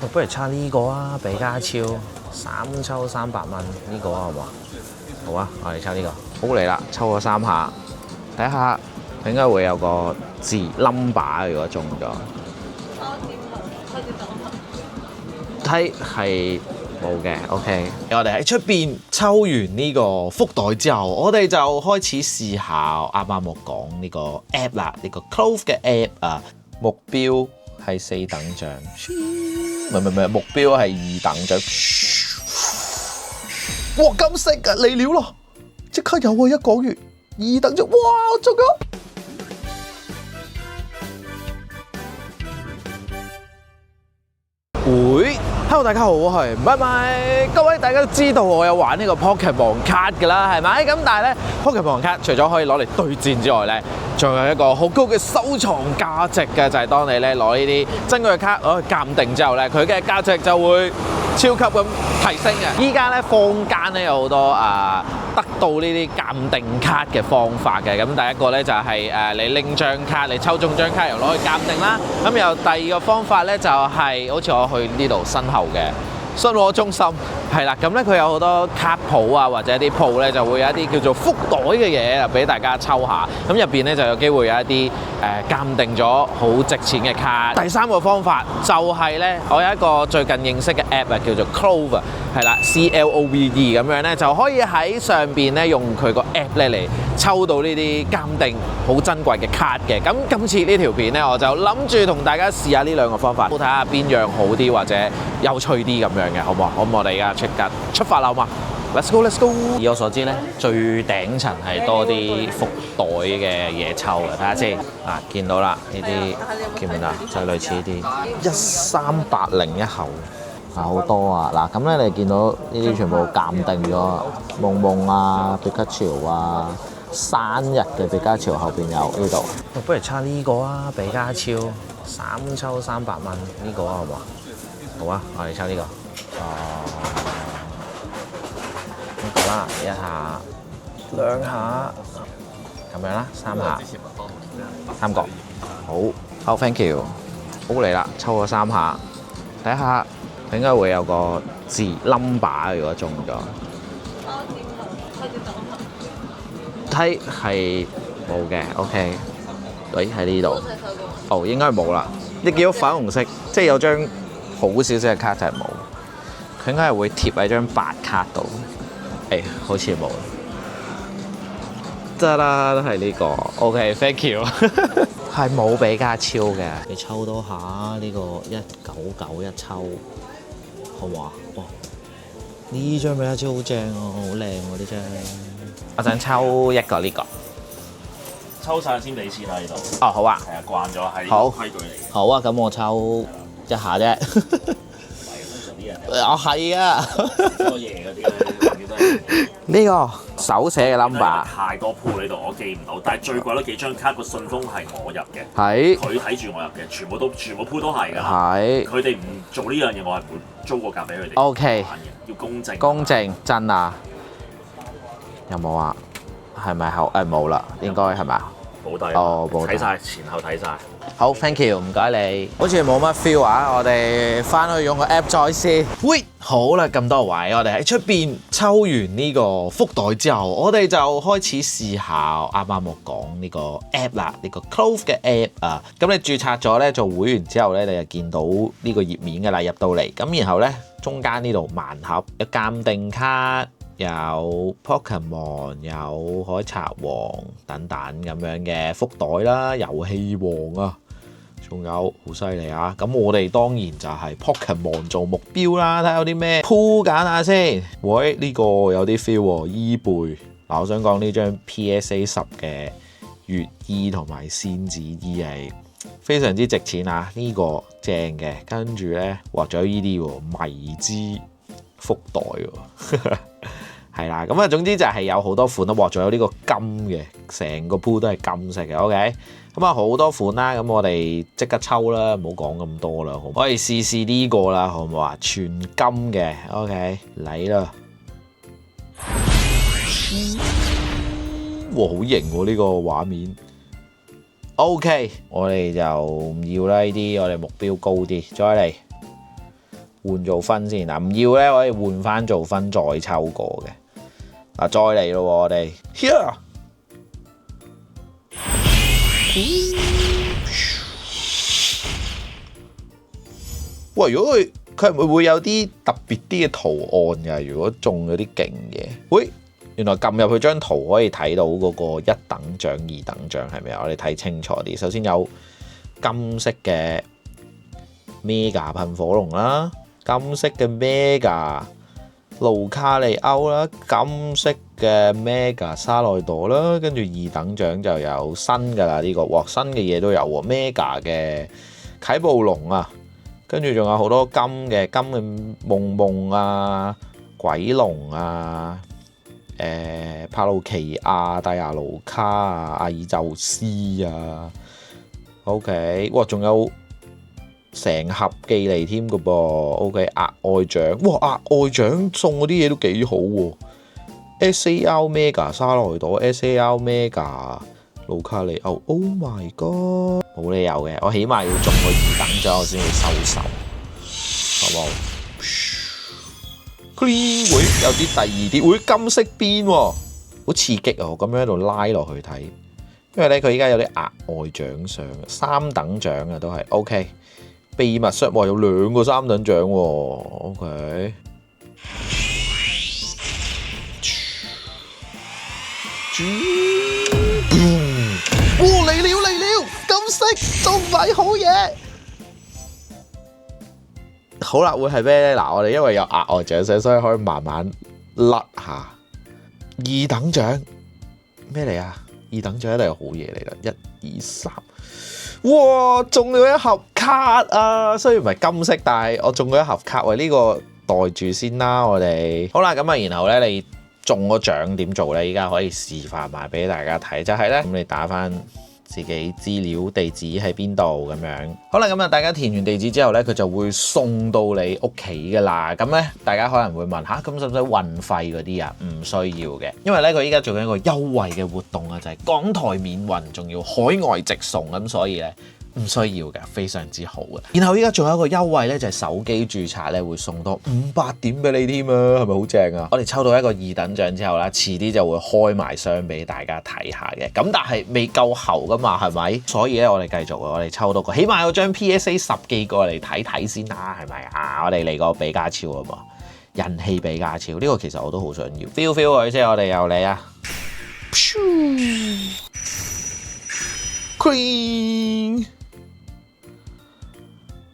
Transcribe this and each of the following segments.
不如測呢個啊，比加超3抽300蚊呢個啊，好唔好啊？好啊，我哋抽呢個。好嚟啦，抽咗3下，睇下應該會有個字 number 如果中咗。睇係冇嘅 ，OK。我哋喺出邊抽完呢個福袋之後，我哋就開始試下啱啱我講呢個 app 啦，呢個 Clove 嘅 app 啊，目標係4等獎，唔係，目標係2等獎。哇，咁食啊，嚟料咯！即刻有啊！一講完2等獎，哇，中咗！會 ，Hello 大家好，我係咪咪，各位大家都知道我有玩呢個 Pokemon 卡㗎啦，係咪？咁但係咧 Pokemon 卡除咗可以攞嚟對戰之外咧，仲有一個好高嘅收藏價值嘅，就係當你咧攞呢啲珍貴嘅卡攞去鑑定之後咧，佢嘅價值就會超級咁提升嘅。依家咧坊間咧有好多得到呢啲鑑定卡嘅方法嘅，咁第一個咧就係你拎張卡，你抽中張卡又攞去鑑定啦。咁又第二個方法咧就係好似我去呢度身後嘅信和中心，係啦，咁咧佢有好多卡鋪啊，或者啲鋪咧就會有一啲叫做福袋嘅嘢俾大家抽下，咁入邊咧就有機會有一啲鑑定咗好值錢嘅卡。第三個方法就係咧，我有一個最近認識嘅 app 啊，叫做 Clove， 係啦 ，CLOVE 咁樣咧就可以喺上邊咧用佢個 app 咧嚟抽到呢啲鑑定好珍貴嘅卡嘅。咁今次呢條片咧，我就諗住同大家試下呢兩個方法，好睇下邊樣好啲或者有趣啲咁樣嘅，好唔好？咁我哋而家出發啦，好嘛 ？Let's go，Let's go！ 以我所知咧，最頂層係多啲福袋嘅嘢抽嘅，睇下先。見到啦，呢啲見唔見啊？就係類似呢啲1380一盒，好多啊！嗱，咁咧你見到呢啲全部鑑定咗，夢夢啊、比卡超啊，生日嘅比卡超後邊有呢度。不如測呢個啊，比加超3抽300蚊呢個啊，好唔好啊？好啊，我哋抽呢個。呢個啦，一下、兩下，咁樣啦，3下，3個，好 ，thank you， 好嚟啦，抽咗3下，睇下應該會有個字 number 如果中咗。睇係冇嘅 ，OK， 喂喺呢度，哦應該冇啦，你見到粉紅色，即係有張好少少嘅卡就係冇。佢應該係會貼喺張白卡度，好似冇，得啦，都係呢個 ，OK，thank you， 係冇比加超嘅，你抽多下呢個199一抽，好唔好啊？哇，呢張比加超好正喎，好靚喎呢張，我想抽一個呢個，抽晒先俾錢啦呢度。哦好啊，係啊，慣咗係規矩嚟嘅。好啊，咁我抽一下啫。我係啊，多嘢嗰啲咧，呢個手寫嘅 number 太多鋪呢度，我記唔到。但係最貴嗰幾張卡個信封係我入嘅，係佢睇住我入嘅，全部鋪都係㗎。係佢哋唔做呢樣嘢，我係唔會租個價俾佢哋。OK， 要公正。公正真啊？有冇啊？係咪後冇啦？應該係咪啊？冇底。哦，冇底。睇晒前後睇晒。好 ，thank you， 唔該你。好似冇乜 feel 啊！我哋翻去用個 app 再試。喂，好啦，咁多位，我哋喺出邊抽完呢個福袋之後，我哋就開始試下啱啱我講呢個 app 啦，呢個 Clove 嘅 app 啊。咁你註冊咗咧做會員之後咧，你就見到呢個頁面嘅啦，入到嚟。咁然後咧，中間呢度盲盒有鑑定卡。有 Pokemon 有海賊王等等咁樣嘅福袋啦，遊戲王啊，仲有好犀利啊！咁我哋當然就係 Pokemon 做目標啦，睇下有啲咩鋪揀下先。喂，呢個有啲 feel 喎，伊貝嗱，我想講呢張 PSA 10嘅月衣同埋仙子衣係非常之值錢啊！呢個正嘅，跟住咧畫咗呢啲喎迷之福袋喎。係啦，咁啊，總之就係有好多款都獲咗有呢個金嘅，成個鋪都係金色嘅 ，OK， 咁啊好多款啦，咁我哋即刻抽啦，唔好講咁多啦，好，可以試試呢個啦，好唔好啊？全金嘅 ，OK， 嚟啦，哇，好型喎呢個畫面 ，OK， 我哋就唔要啦呢啲，我哋目標高啲，再嚟。換做分先嗱，唔要咧可以換翻做分再抽過嘅。嗱，再嚟咯，我哋 here。喂，如果佢係咪會有啲特別啲嘅圖案㗎？如果中咗啲勁嘢，喂，原來撳入去張圖可以睇到嗰個一等獎、二等獎係咪啊？我哋睇清楚啲。首先有金色嘅 Mega 噴火龍啦，金色嘅 Mega 盧卡利歐啦，金色嘅 Mega 沙奈朵啦，跟住二等獎就有新㗎啦，呢個哇新嘅嘢都有喎 Mega 嘅啟暴龍啊，跟住仲有好多金嘅夢夢啊、鬼龍啊、帕魯奇亞、蒂亞盧卡啊、阿爾宙斯啊 ，OK， 哇仲有成盒寄嚟添㗎噃 ，OK， 額外獎，哇額外獎送嗰啲嘢都幾好喎 ，SAR Mega 沙奈朵 ，SAR Mega 盧卡利歐 ，Oh my god， 冇理由嘅，我起碼要中個二等獎我先會收手，好冇 ？Clean 會有啲第二啲，會金色邊喎，好刺激啊！我咁樣喺度拉落去睇，因為咧佢依家有啲額外獎賞，三等獎啊都係 OK。秘密室話有2個3等獎喎 ，OK。哇嚟了，金色仲唔係好嘢？好啦，會係咩咧？嗱，我哋因為有額外獎賞，所以可以慢慢甩下。二等獎咩嚟啊？二等獎一定係好嘢嚟啦，1、2、3。哇！中咗一盒卡啊，雖然唔係金色，但係我中咗一盒卡。喂，呢個袋住先啦，我哋好啦。咁啊，然後咧，你中咗獎點做咧？依家可以示範埋俾大家睇，就係咧，咁你打翻自己資料地址喺邊度咁樣。好啦，咁啊，大家填完地址之後咧，佢就會送到你屋企噶啦。咁咧，大家可能會問吓，咁使唔使運費嗰啲啊？唔需要嘅，因為咧佢依家做緊一個優惠嘅活動啊，就係港台免運，仲要海外直送，咁所以咧唔需要嘅，非常之好嘅。然後依家仲有一個優惠咧，就係手機註冊咧會送多500點俾你添啊，係咪好正啊？我哋抽到一個二等獎之後啦，遲啲就會開埋箱俾大家睇下嘅。咁但係未夠喉噶嘛，係咪？所以咧我哋繼續，我哋抽到個，起碼有張 PSA 10寄過嚟睇睇先啦，係咪啊？我哋嚟個比價超啊嘛，人氣比價超呢個其實我都好想要 feel 佢先，我哋又嚟啊 ！Queen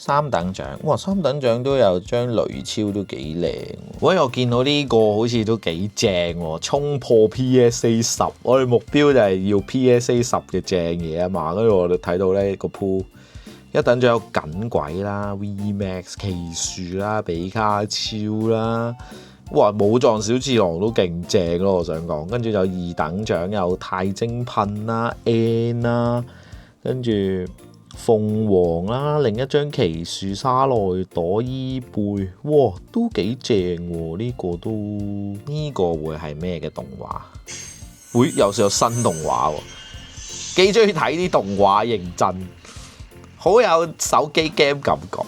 3等獎，哇！3等獎都有張雷超都幾靚，喂！我見到呢個好似都幾正喎，衝破 PSA 10，我哋目標就係要 PSA 10嘅正嘢啊嘛，跟住我哋睇到呢個鋪一等獎有緊鬼啦、VMAX 奇樹啦、比卡超啦，哇！武藏小次郎都勁正咯，我想講，跟住有二等獎有太精噴啦、N 啦，跟住鳳凰啦，另一張奇樹沙奈朵伊貝，哇，都幾正喎！呢個會係咩嘅動畫？會有時有新動畫喎，幾中意睇啲動畫，認真，好有手機 game 感覺。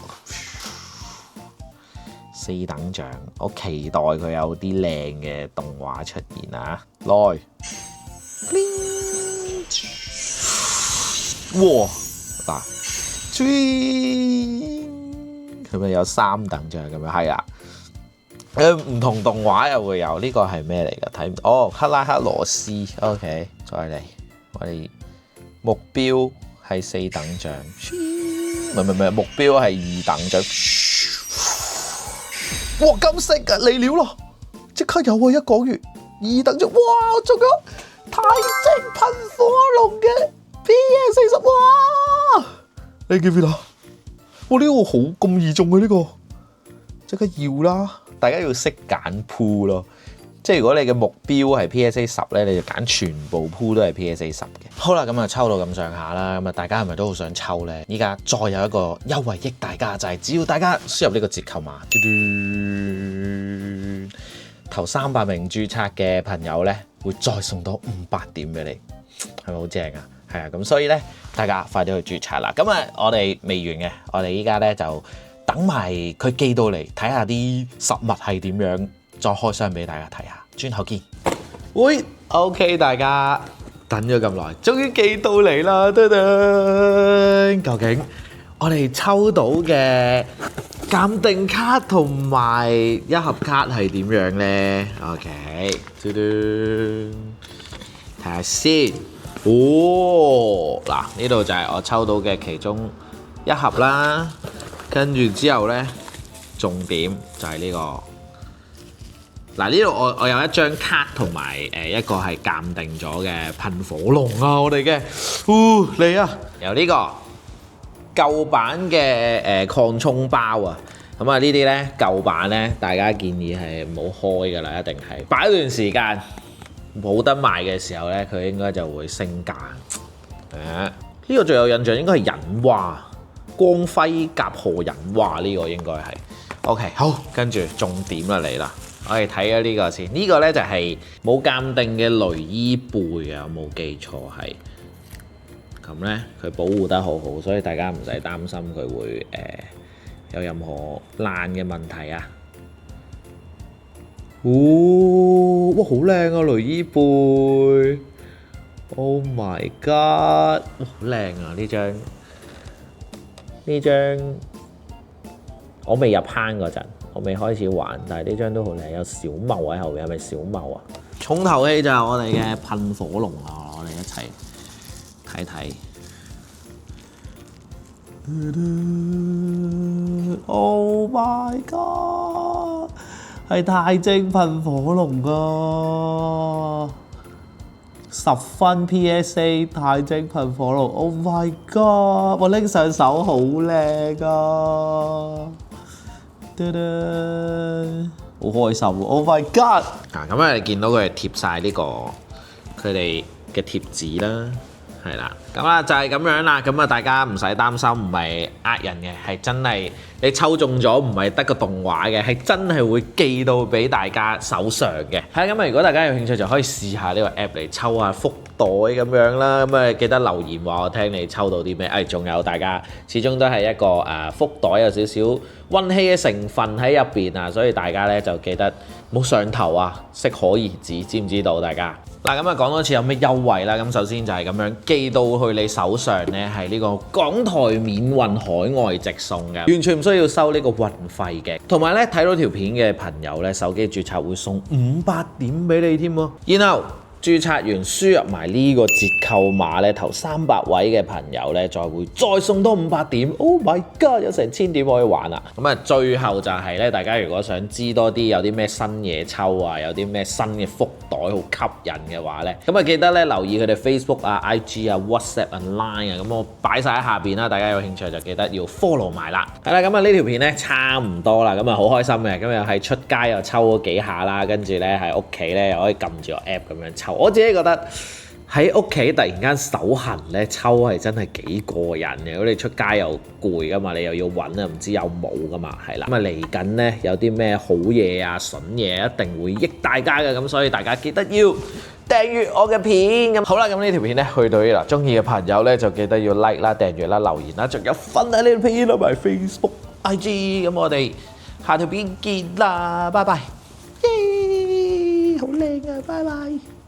4等獎，我期待佢有啲靚嘅動畫出現啊！來，哇！嗱，係咪有3等獎咁樣？係啊，唔同動畫又會有，呢個係咩嚟㗎？睇唔到哦，克拉克羅斯。OK， 再嚟，我哋目標係4等獎，唔係，目標係2等獎。哇，金色㗎嚟了咯！即刻有啊！一講完2等獎，哇！我中咗太精噴火龍嘅 PS40，哇！你記唔記得？哇！呢個好咁易中嘅呢個，即刻要啦！大家要識揀鋪咯，即係如果你嘅目標係 PSA 10咧，你就揀全部鋪都係 PSA 10嘅。好啦，咁啊抽到咁上下啦，咁啊大家係咪都好想抽咧？依家再有一個優惠益大家，就係只要大家輸入呢個折扣碼，頭300名註冊嘅朋友咧，會再送多500點俾你，係咪好正啊？係啊，咁所以咧，大家快啲去註冊啦！咁啊，我哋未完嘅，我哋依家咧就等埋佢寄到嚟，睇下啲實物係點樣，再開箱俾大家睇下。轉頭見。喂 ，OK， 大家等咗咁耐，終於寄到嚟啦！噔噔，究竟我哋抽到嘅鑑定卡同埋一盒卡係點樣呢 ？OK， 嘟嘟，睇下先。哦，嗱，呢度就係我抽到嘅其中一盒啦。跟住之後呢，重點就係呢個。嗱，呢度我有一張卡同埋一個係鑑定咗嘅噴火龍啊，我哋嘅，嚟啊！有呢個舊版嘅擴充包啊，咁啊呢啲呢舊版呢，大家建議係唔好開㗎啦，一定係擺一段時間冇得賣嘅時候呢，佢應該就會升價。呢個最有印象應該係隱蛙，光輝甲賀隱蛙，呢個應該係 OK。好，跟住重點啦嚟啦。我哋睇咗呢個先，呢個呢就係冇鑑定嘅雷伊貝啊，我冇記錯係咁呢，佢保護得好好，所以大家唔使擔心佢會有任何爛嘅問題啊。哇，好靚啊雷伊貝 ！Oh my god， 好靚啊呢張我未入坑嗰陣。我未開始玩，但係呢張都好靚，有小茂喺後面，係咪小茂啊？重頭戲就係我哋嘅噴火龍啊！我哋一齊睇睇。Oh my god！ 係太晶噴火龍啊！10分 PSA 太晶噴火龍 ！Oh my god！ 我拎上手好靚啊！好開心喎 ！Oh my god！ 咁你見到佢係貼晒呢個佢哋嘅貼紙啦，係啦，咁啊就係咁樣啦。咁啊大家唔使擔心，唔係呃人嘅，係真係你抽中咗，唔係得個動畫嘅，係真係會寄到俾大家手上嘅。係咁啊，如果大家有興趣就可以試下呢個 app 嚟抽下福袋咁樣啦。咁啊記得留言話我聽你抽到啲咩。仲有大家始終都係一個福袋，有少少運氣嘅成分喺入邊啊，所以大家咧就記得冇上頭啊，適可而止，知唔知道？大家嗱，咁啊講多次有咩優惠啦？咁首先就係咁樣寄到去你手上咧，係呢個港台免運海外直送嘅，完全唔需要收呢個運費嘅。同埋咧睇到條片嘅朋友咧，手機註冊會送500點俾你添喎，然後註冊完輸入埋呢個折扣碼咧，頭300位嘅朋友咧，會再送多500點。Oh my god！ 有成1000點可以玩啦。咁啊，最後就係咧，大家如果想知多啲有啲咩新嘢抽啊，有啲咩新嘅福袋好吸引嘅話咧，咁啊記得咧留意佢哋 Facebook 啊、IG 啊、WhatsApp 啊、Line 啊，咁我擺晒喺下邊啦。大家有興趣就記得要 follow 埋啦。係啦，咁啊呢條片咧差唔多啦，咁啊好開心嘅，咁又係出街又抽咗幾下啦，跟住咧喺屋企咧又可以撳住個 app 咁樣抽。我自己覺得喺屋企突然間手痕咧抽係真係幾過癮嘅。如果你出街又攰噶嘛，你又要揾啊，唔知有冇噶嘛，係啦。咁啊嚟緊咧有啲咩好嘢啊、筍嘢，一定會益大家嘅。咁所以大家記得要訂閱我嘅片。咁好啦，咁呢條片咧去到呢度，中意嘅朋友咧就記得要 like 啦、訂閱啦、留言啦，仲有分享呢條片同埋 Facebook、IG。咁我哋下條片見啦，拜拜。耶，好靚啊，拜拜。